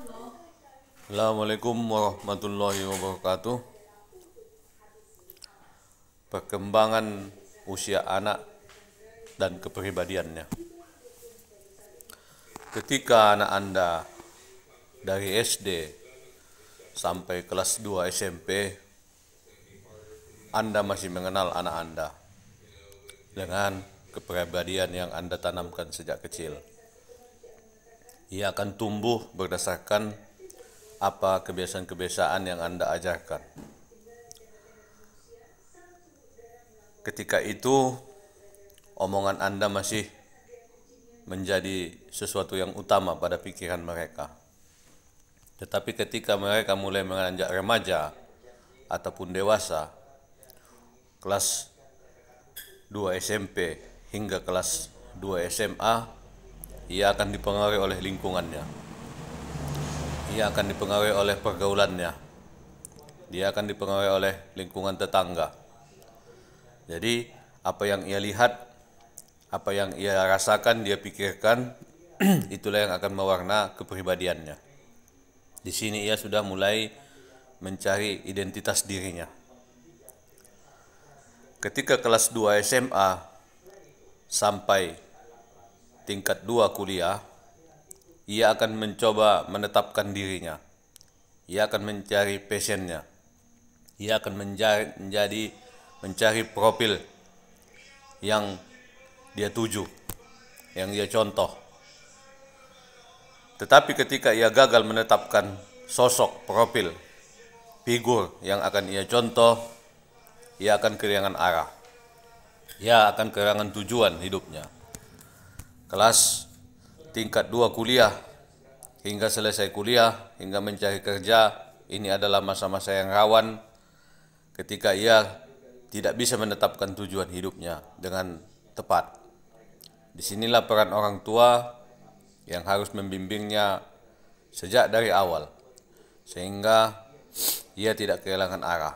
Assalamualaikum warahmatullahi wabarakatuh. Perkembangan usia anak dan kepribadiannya. Ketika anak Anda dari SD sampai kelas 2 SMP, Anda masih mengenal anak Anda dengan kepribadian yang Anda tanamkan sejak kecil. Ia akan tumbuh berdasarkan apa kebiasaan-kebiasaan yang Anda ajarkan. Ketika itu, omongan Anda masih menjadi sesuatu yang utama pada pikiran mereka. Tetapi ketika mereka mulai menginjak remaja ataupun dewasa, kelas 2 SMP hingga kelas 2 SMA, ia akan dipengaruhi oleh lingkungannya. Ia akan dipengaruhi oleh pergaulannya. Dia akan dipengaruhi oleh lingkungan tetangga. Jadi, apa yang ia lihat, apa yang ia rasakan, dia pikirkan, itulah yang akan mewarna kepribadiannya. Di sini ia sudah mulai mencari identitas dirinya. Ketika kelas 2 SMA sampai tingkat 2 kuliah, ia akan mencoba menetapkan dirinya. Ia akan mencari passionnya. Ia akan mencari profil yang dia tuju, yang dia contoh. Tetapi ketika ia gagal menetapkan sosok, profil, figur yang akan ia contoh, ia akan kehilangan arah. Ia akan kehilangan tujuan hidupnya. Kelas tingkat 2 kuliah hingga selesai kuliah, hingga mencari kerja, ini adalah masa-masa yang rawan ketika ia tidak bisa menetapkan tujuan hidupnya dengan tepat. Disinilah peran orang tua yang harus membimbingnya sejak dari awal, sehingga ia tidak kehilangan arah.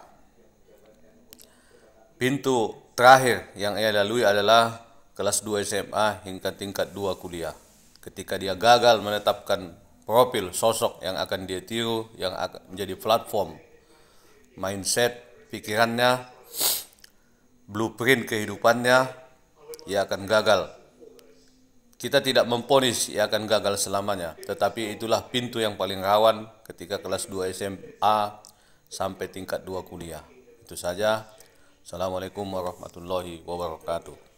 Pintu terakhir yang ia lalui adalah kelas 2 SMA hingga tingkat 2 kuliah. Ketika dia gagal menetapkan profil sosok yang akan dia tiru, yang akan menjadi platform mindset pikirannya, blueprint kehidupannya, ia akan gagal. Kita tidak memponis ia akan gagal selamanya, tetapi itulah pintu yang paling rawan ketika kelas 2 SMA sampai tingkat 2 kuliah. Itu saja. Assalamualaikum warahmatullahi wabarakatuh.